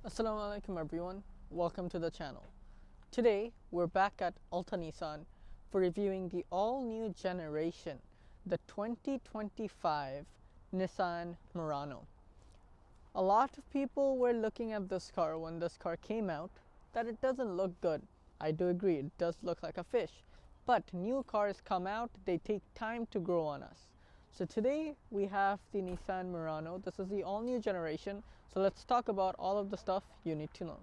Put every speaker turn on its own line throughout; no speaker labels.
Assalamu alaikum everyone, welcome to the channel. Today we're back at Alta Nissan for reviewing the all-new generation, the 2025 Nissan Murano. A lot of people were looking at this car when this car came out that it doesn't look good. I do agree, it does look like a fish. But new cars come out, they take time to grow on us. So today we have the Nissan Murano. This is the all-new generation. So let's talk about all of the stuff you need to know.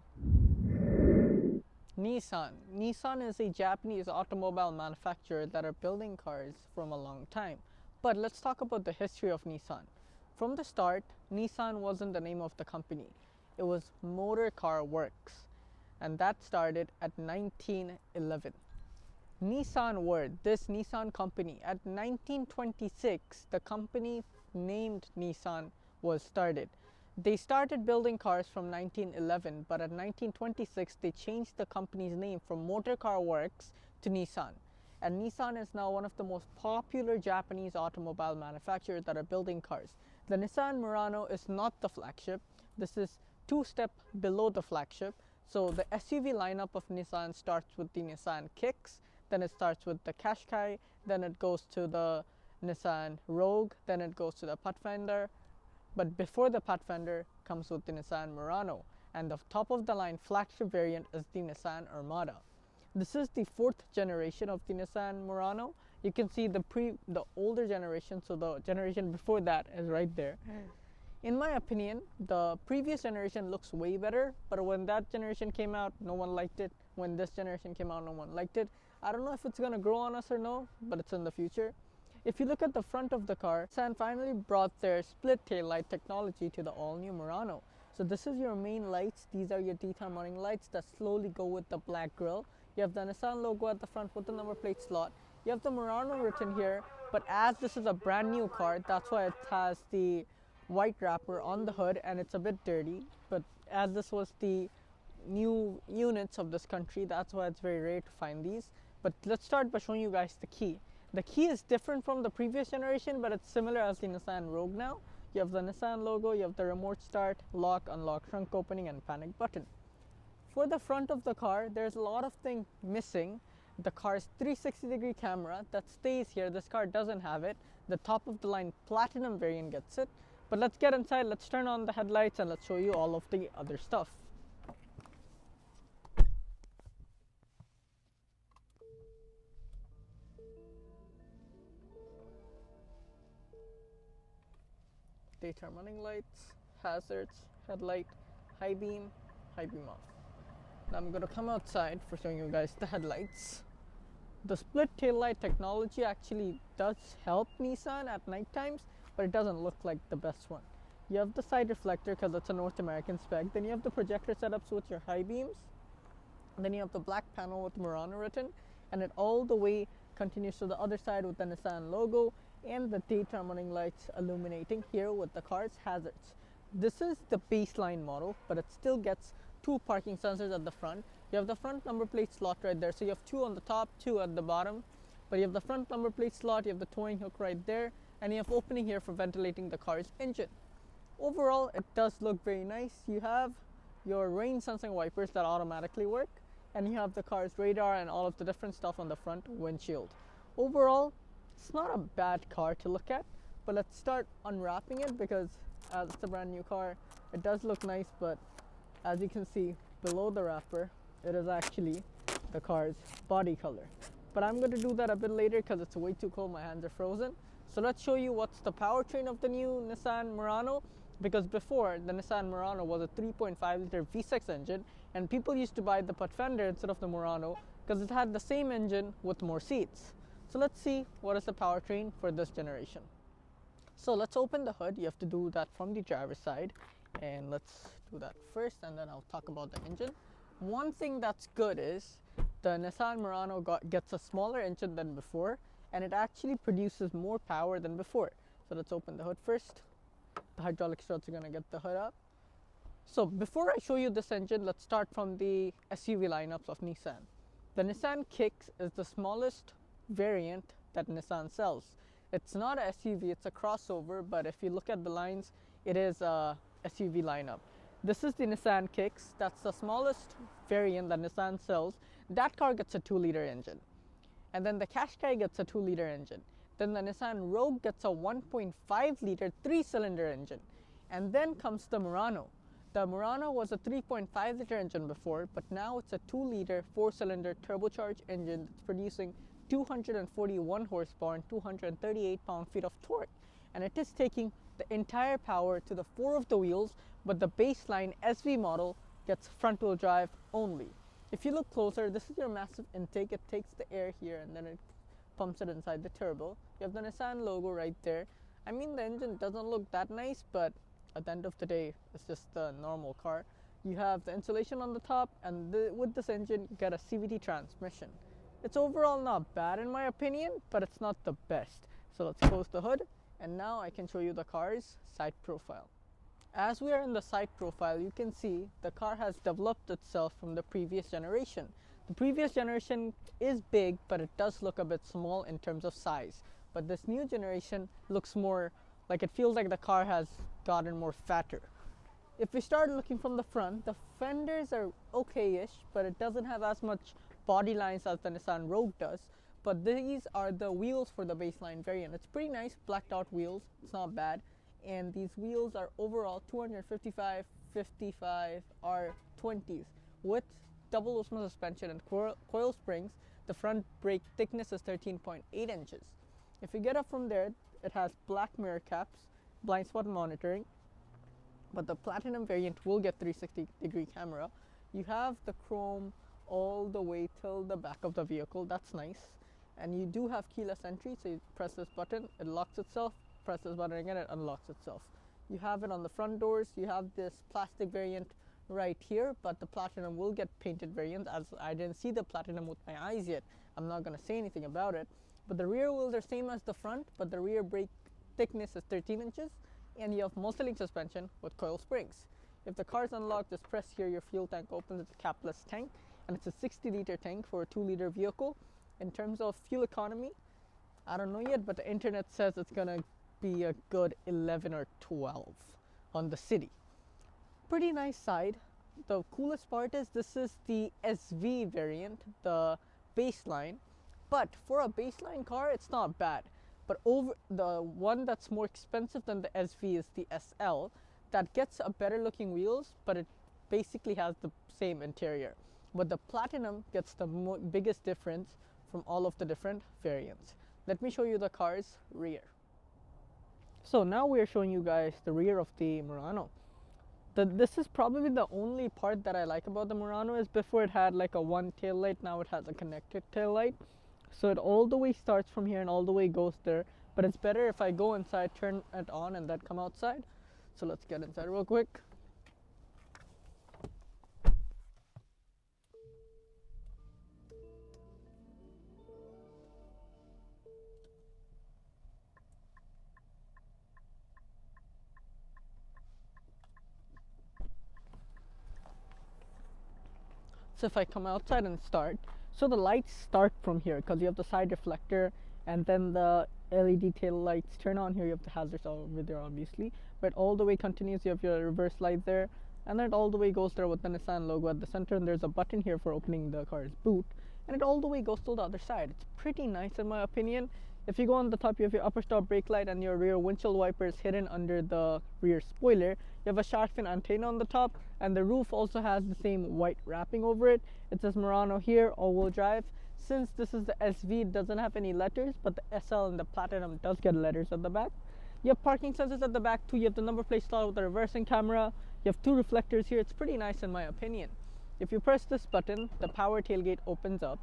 Nissan. Nissan is a Japanese automobile manufacturer that are building cars from a long time. But let's talk about the history of Nissan. From the start, Nissan wasn't the name of the company. It was Motor Car Works, and that started at 1911. Nissan word, this Nissan company, at 1926, the company named Nissan was started. They started building cars from 1911, but at 1926, they changed the company's name from Motor Car Works to Nissan. And Nissan is now one of the most popular Japanese automobile manufacturers that are building cars. The Nissan Murano is not the flagship. This is two steps below the flagship. So the SUV lineup of Nissan starts with the Nissan Kicks, then it starts with the Qashqai, then it goes to the Nissan Rogue, then it goes to the Pathfinder. But before the Pathfinder comes with the Nissan Murano, and the top of the line flagship variant is the Nissan Armada. This is the fourth generation of the Nissan Murano. You can see the older generation, so the generation before that is right there. In my opinion, the previous generation looks way better, but when that generation came out, no one liked it. When this generation came out, no one liked it. I don't know if it's gonna grow on us or no, but it's in the future. If you look at the front of the car, Nissan finally brought their split tail light technology to the all-new Murano. So this is your main lights. These are your daytime running lights that slowly go with the black grille. You have the Nissan logo at the front with the number plate slot. You have the Murano written here, but as this is a brand new car, that's why it has the white wrapper on the hood and it's a bit dirty. But as this was the new units of this country, that's why it's very rare to find these. But let's start by showing you guys the key. The key is different from the previous generation, but it's similar as the Nissan Rogue now. You have the Nissan logo, you have the remote start, lock, unlock, trunk opening, and panic button. For the front of the car, there's a lot of things missing. The car's 360-degree camera that stays here. This car doesn't have it. The top of the line Platinum variant gets it. But let's get inside, let's turn on the headlights, and let's show you all of the other stuff. Daytime running lights, hazards, headlight, high beam off. Now I'm gonna come outside for showing you guys the headlights. The split tail light technology actually does help Nissan at night times, but it doesn't look like the best one. You have the side reflector because it's a North American spec. Then you have the projector setups with your high beams. And then you have the black panel with Murano written, and it all the way continues to the other side with the Nissan logo and the daytime running lights illuminating here with the car's hazards. This is the baseline model, but it still gets two parking sensors at the front. You have the front number plate slot right there, so you have two on the top, two at the bottom. But you have the front number plate slot, you have the towing hook right there, and you have opening here for ventilating the car's engine. Overall, it does look very nice. You have your rain sensing wipers that automatically work, and you have the car's radar and all of the different stuff on the front windshield. Overall, it's not a bad car to look at, but let's start unwrapping it because as it's a brand new car, it does look nice, but as you can see below the wrapper, it is actually the car's body color. But I'm going to do that a bit later because it's way too cold, my hands are frozen. So let's show you what's the powertrain of the new Nissan Murano, because before the Nissan Murano was a 3.5 liter V6 engine, and people used to buy the Pathfinder instead of the Murano because it had the same engine with more seats. So let's see what is the powertrain for this generation. So let's open the hood. You have to do that from the driver's side, and let's do that first, and then I'll talk about the engine. One thing that's good is the Nissan Murano gets a smaller engine than before, and it actually produces more power than before. So let's open the hood first. The hydraulic struts are going to get the hood up. So before I show you this engine, let's start from the SUV lineups of Nissan. The Nissan Kicks is the smallest variant that Nissan sells. It's not a SUV, it's a crossover, but if you look at the lines, it is a SUV lineup. This is the Nissan Kicks. That's the smallest variant that Nissan sells. That car gets a 2-liter engine. And then the Qashqai gets a 2-liter engine. Then the Nissan Rogue gets a 1.5-liter 3-cylinder engine. And then comes the Murano. The Murano was a 3.5-liter engine before, but now it's a 2-liter 4-cylinder turbocharged engine that's producing 241 horsepower and 238 pound-feet of torque. And it is taking the entire power to the 4 of the wheels, but the baseline SV model gets front-wheel drive only. If you look closer, this is your massive intake. It takes the air here and then it pumps it inside the turbo. You have the Nissan logo right there. I mean, the engine doesn't look that nice, but at the end of the day, it's just a normal car. You have the insulation on the top, and with this engine, you get a CVT transmission. It's overall not bad in my opinion, but it's not the best. So let's close the hood, and now I can show you the car's side profile. As we are in the side profile, you can see the car has developed itself from the previous generation. The previous generation is big, but it does look a bit small in terms of size. But this new generation looks more like, it feels like the car has gotten more fatter. If we start looking from the front, the fenders are okay-ish, but it doesn't have as much body lines as the Nissan Rogue does. But these are the wheels for the baseline variant. It's pretty nice, blacked out wheels. It's not bad. And these wheels are overall 255 55 R20s with double Osmo suspension and coil springs. The front brake thickness is 13.8 inches. If you get up from there, it has black mirror caps, blind spot monitoring, but the platinum variant will get 360-degree camera. You have the chrome all the way till the back of the vehicle. That's nice. And you do have keyless entry, so you press this button, it locks itself. Press this button again, it unlocks itself. You have it on the front doors. You have this plastic variant right here, but the platinum will get painted variant. As I didn't see the platinum with my eyes yet, I'm not going to say anything about it. But the rear wheels are same as the front, but the rear brake thickness is 13 inches, and you have multi-link suspension with coil springs. If the car is unlocked, just press here, your fuel tank opens. It's a capless tank, and it's a 60-liter tank for a 2-liter vehicle. In terms of fuel economy, I don't know yet, but the internet says it's going to be a good 11 or 12 on the city. Pretty nice side. The coolest part is this is the SV variant, the baseline, but for a baseline car it's not bad. But over the one that's more expensive than the SV is the SL, that gets a better looking wheels, but it basically has the same interior. But the platinum gets the biggest difference from all of the different variants. Let me show you the car's rear. So now we are showing you guys the rear of the Murano. This is probably the only part that I like about the Murano. Is before it had like a one tail light, now it has a connected tail light. So it all the way starts from here and all the way goes there. But it's better if I go inside, turn it on, and then come outside. So let's get inside real quick. So if I come outside and start, so the lights start from here because you have the side reflector, and then the LED tail lights turn on here. You have the hazards over there obviously, but all the way continues. You have your reverse light there, and then it all the way goes there with the Nissan logo at the center, and there's a button here for opening the car's boot, and it all the way goes to the other side. It's pretty nice in my opinion. If you go on the top, you have your upper stop brake light and your rear windshield wipers hidden under the rear spoiler. You have a shark fin antenna on the top, and the roof also has the same white wrapping over it. It says Murano here, all-wheel drive. Since this is the SV, it doesn't have any letters, but the SL and the Platinum does get letters at the back. You have parking sensors at the back too. You have the number plate slot with the reversing camera. You have 2 reflectors here. It's pretty nice in my opinion. If you press this button, the power tailgate opens up,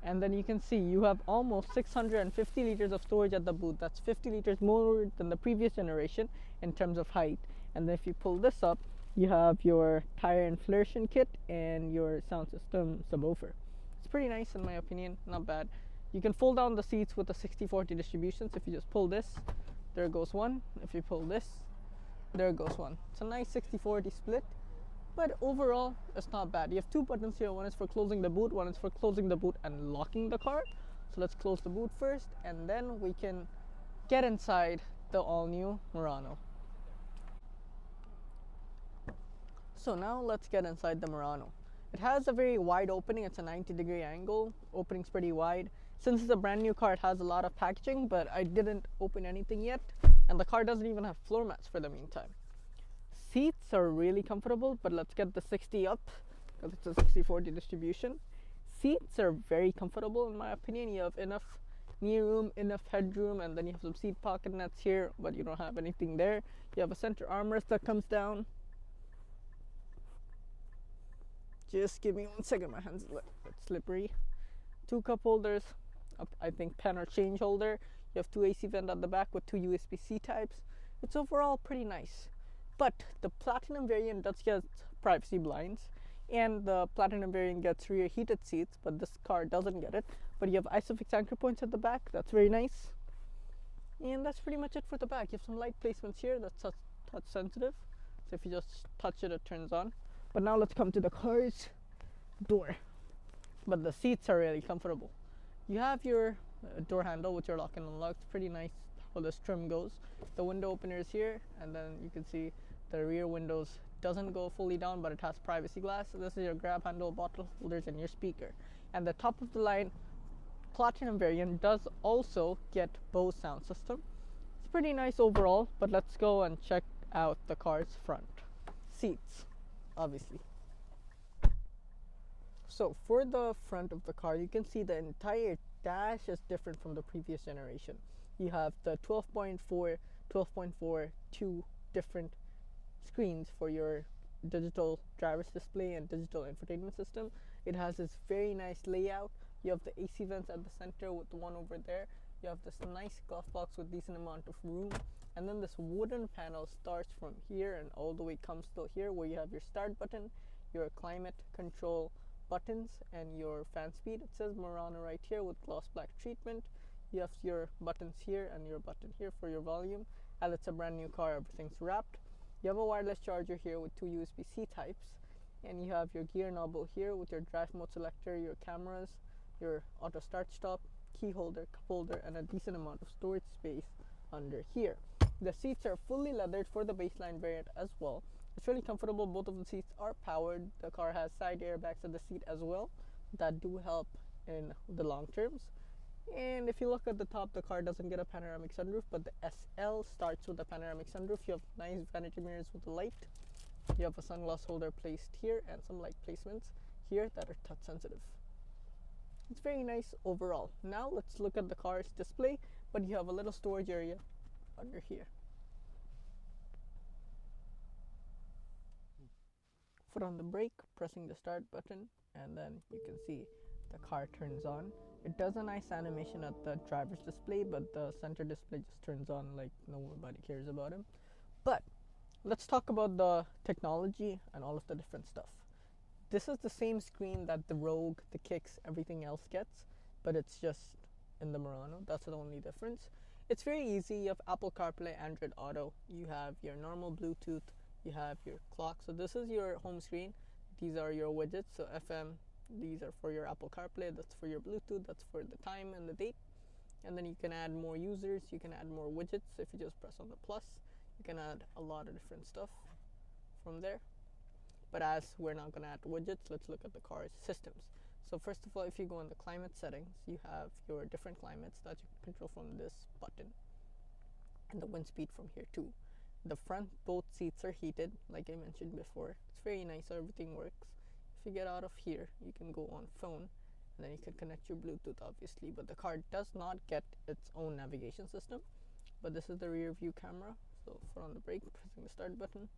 and then you can see you have almost 650 liters of storage at the boot. That's 50 liters more than the previous generation in terms of height. And then if you pull this up, you have your tire inflation kit and your sound system subwoofer. It's pretty nice in my opinion, not bad. You can fold down the seats with the 60-40 distribution. So if you just pull this, there goes one. If you pull this, there goes one. It's a nice 60-40 split. But overall, it's not bad. You have 2 buttons here. One is for closing the boot, one is for closing the boot and locking the car. So let's close the boot first, and then we can get inside the all-new Murano. So now let's get inside the Murano. It has a very wide opening. It's a 90-degree angle. Opening's pretty wide. Since it's a brand new car, it has a lot of packaging, but I didn't open anything yet. And the car doesn't even have floor mats for the meantime. Seats are really comfortable, but let's get the 60 up because it's a 60-40 distribution. Seats are very comfortable in my opinion. You have enough knee room, enough headroom, and then you have some seat pocket nets here, but you don't have anything there. You have a center armrest that comes down. Just give me 1 second, my hands are slippery. 2 cup holders, I think pen or change holder. You have 2 AC vents at the back with 2 USB-C types. It's overall pretty nice. But the Platinum variant does get privacy blinds, and the Platinum variant gets rear heated seats, but this car doesn't get it. But you have ISOFIX anchor points at the back, that's very nice. And that's pretty much it for the back. You have some light placements here that's touch sensitive, so if you just touch it, it turns on. But now let's come to the car's door. But the seats are really comfortable. You have your door handle with your lock and unlock. It's pretty nice how this trim goes. The window opener is here, and then you can see the rear windows doesn't go fully down, but it has privacy glass. So this is your grab handle, bottle holders, and your speaker. And the top of the line Platinum variant does also get Bose sound system. It's pretty nice overall, but let's go and check out the car's front. Seats, obviously. So for the front of the car, you can see the entire dash is different from the previous generation. You have the 12.4, 12.4, 2 different screens for your digital driver's display and digital infotainment system. It has this very nice layout. You have the AC vents at the center with the one over there. You have this nice glove box with decent amount of room. And then this wooden panel starts from here and all the way comes till here, where you have your start button, your climate control buttons, and your fan speed. It says Murano right here with gloss black treatment. You have your buttons here and your button here for your volume. And it's a brand new car, everything's wrapped. You have a wireless charger here with 2 USB-C types, and you have your gear knob here with your drive mode selector, your cameras, your auto start stop, key holder, cup holder, and a decent amount of storage space under here. The seats are fully leathered for the baseline variant as well. It's really comfortable. Both of the seats are powered. The car has side airbags at the seat as well that do help in the long terms. And if you look at the top, the car doesn't get a panoramic sunroof, but the SL starts with a panoramic sunroof. You have nice vanity mirrors with the light. You have a sunglass holder placed here and some light placements here that are touch sensitive. It's very nice overall. Now let's look at the car's display, but you have a little storage area under here. Foot on the brake, pressing the start button, and then you can see the car turns on. It does a nice animation at the driver's display, but the center display just turns on like nobody cares about him. But let's talk about the technology and all of the different stuff. This is the same screen that the Rogue, the Kicks, everything else gets, but it's just in the Murano. That's the only difference. It's very easy. You have Apple CarPlay, Android Auto. You have your normal Bluetooth. You have your clock. So this is your home screen. These are your widgets. So FM, these are for your Apple CarPlay. That's for your Bluetooth. That's for the time and the date. And then you can add more users. You can add more widgets. If you just press on the plus, you can add a lot of different stuff from there. But as we're not going to add widgets, let's look at the car's systems. So first of all, if you go in the climate settings, you have your different climates that you can control from this button, and the wind speed from here too. The front both seats are heated, like I mentioned before. It's very nice how everything works. If you get out of here, you can go on phone, and then you can connect your Bluetooth obviously, but the car does not get its own navigation system. But this is the rear view camera. So foot on the brake, pressing the start button,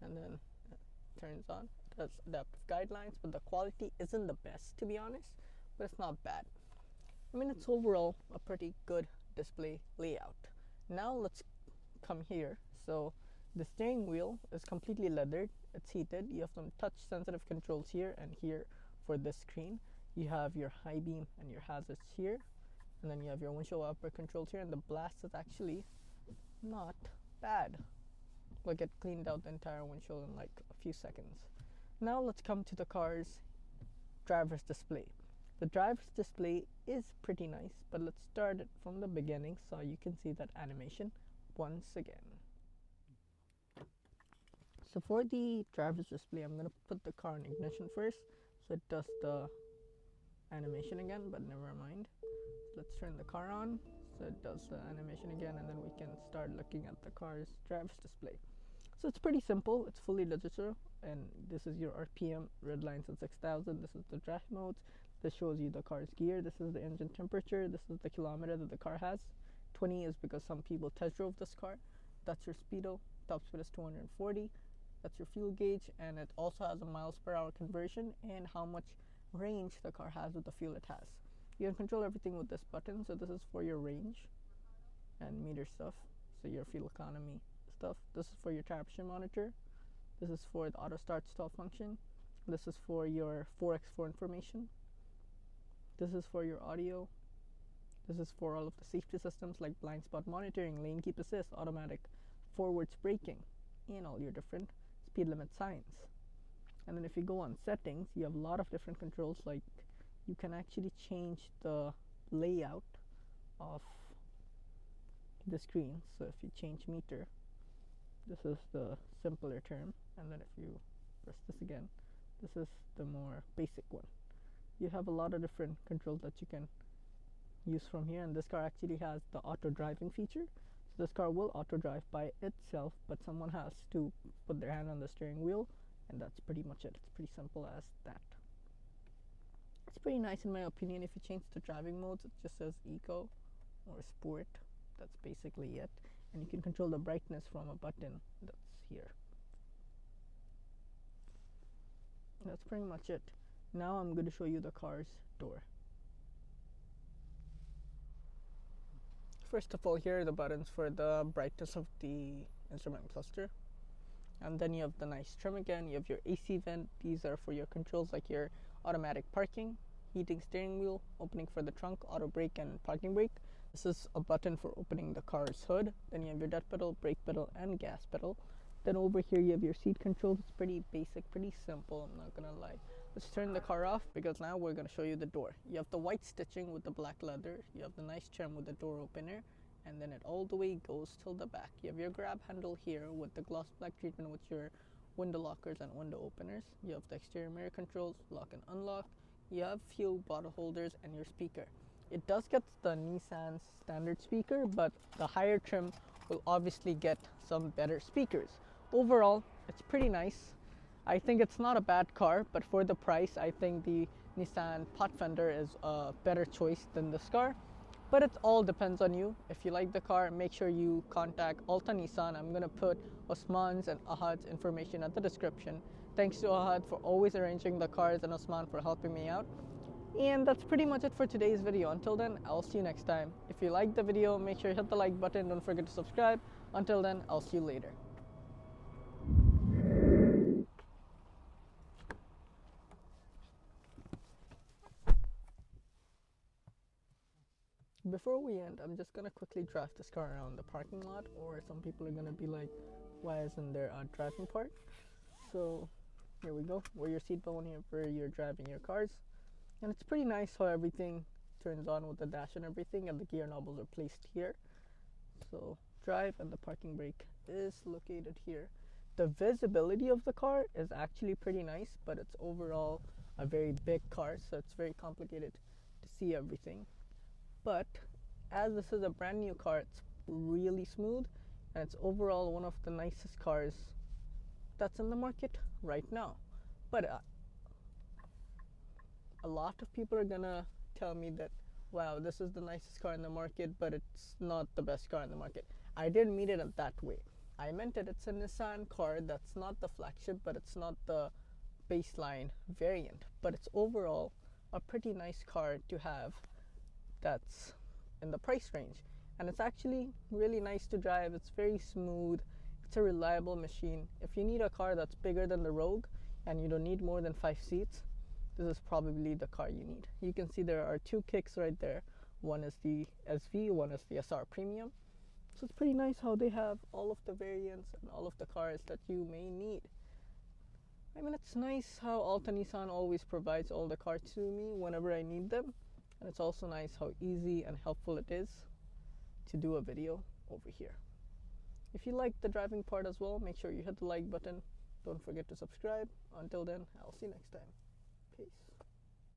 and then turns on. It has adaptive guidelines, but the quality isn't the best, to be honest, but it's not bad. I mean, it's overall a pretty good display layout. Now let's come here. So the steering wheel is completely leathered. It's heated. You have some touch sensitive controls here and here for this screen. You have your high beam and your hazards here, and then you have your windshield wiper controls here, and the blast is actually not bad. Like, it cleaned out the entire windshield in like a few seconds. Now let's come to the car's driver's display. The driver's display is pretty nice, but let's start it from the beginning so you can see that animation once again. So for the driver's display, I'm gonna put the car in ignition first, so it does the animation again, but never mind. Let's turn the car on, so it does the animation again, and then we can start looking at the car's driver's display. So it's pretty simple, it's fully digital, and this is your RPM, red lines at 6,000, this is the drive modes, this shows you the car's gear, this is the engine temperature, this is the kilometer that the car has. 20 is because some people test drove this car. That's your speedo, top speed is 240, that's your fuel gauge, and it also has a miles per hour conversion and how much range the car has with the fuel it has. You can control everything with this button. So this is for your range and meter stuff, so your fuel economy stuff. This is for your tire pressure monitor, this is for the auto start stop function, this is for your 4x4 information, this is for your audio, this is for all of the safety systems like blind spot monitoring, lane keep assist, automatic forwards braking, and all your different speed limit signs. And then if you go on settings, you have a lot of different controls, like you can actually change the layout of the screen. So if you change meter, this is the simpler term, and then if you press this again, this is the more basic one. You have a lot of different controls that you can use from here, and this car actually has the auto driving feature. So this car will auto drive by itself, but someone has to put their hand on the steering wheel, and that's pretty much it. It's pretty simple as that. It's pretty nice in my opinion. If you change the driving modes, it just says eco or sport. That's basically it, and you can control the brightness from a button that's here. That's pretty much it. Now I'm going to show you the car's door. First of all, here are the buttons for the brightness of the instrument cluster, and then you have the nice trim again. You have your AC vent. These are for your controls like your automatic parking, heating steering wheel, opening for the trunk, auto brake, and parking brake. This is a button for opening the car's hood. Then you have your dead pedal, brake pedal, and gas pedal. Then over here you have your seat controls. It's pretty basic, pretty simple, I'm not gonna lie. Let's turn the car off because now we're gonna show you the door. You have the white stitching with the black leather. You have the nice trim with the door opener, and then it all the way goes till the back. You have your grab handle here with the gloss black treatment with your window lockers and window openers. You have the exterior mirror controls, lock and unlock. You have few bottle holders and your speaker. It does get the Nissan standard speaker, but the higher trim will obviously get some better speakers. Overall, it's pretty nice. I think it's not a bad car, but for the price, I think the Nissan Pathfinder is a better choice than this car. But it all depends on you. If you like the car, make sure you contact Alta Nissan. I'm gonna put Osman's and Ahad's information at the description. Thanks to Ahad for always arranging the cars and Osman for helping me out. And that's pretty much it for today's video. Until then, I'll see you next time. If you liked the video, make sure you hit the like button. Don't forget to subscribe. Until then, I'll see you later. Before we end, I'm just gonna quickly drive this car around the parking lot, or some people are gonna be like, why isn't there a driving part? So here we go. Wear your seatbelt whenever you're driving your cars. And it's pretty nice how everything turns on with the dash and everything, and the gear knobs are placed here. So drive, and the parking brake is located here. The visibility of the car is actually pretty nice, but it's overall a very big car, so it's very complicated to see everything. But as this is a brand new car, it's really smooth, and it's overall one of the nicest cars that's in the market right now. But a lot of people are gonna tell me that, wow, this is the nicest car in the market, but it's not the best car in the market. I didn't mean it that way. I meant it, it's a Nissan car that's not the flagship, but it's not the baseline variant, but it's overall a pretty nice car to have that's in the price range. And it's actually really nice to drive. It's very smooth. It's a reliable machine. If you need a car that's bigger than the Rogue and you don't need more than 5 seats, this is probably the car you need. You can see there are 2 kicks right there. One is the SV, one is the SR Premium. So it's pretty nice how they have all of the variants and all of the cars that you may need. I mean, it's nice how Alta Nissan always provides all the cars to me whenever I need them. And it's also nice how easy and helpful it is to do a video over here. If you like the driving part as well, make sure you hit the like button. Don't forget to subscribe. Until then, I'll see you next time. Peace.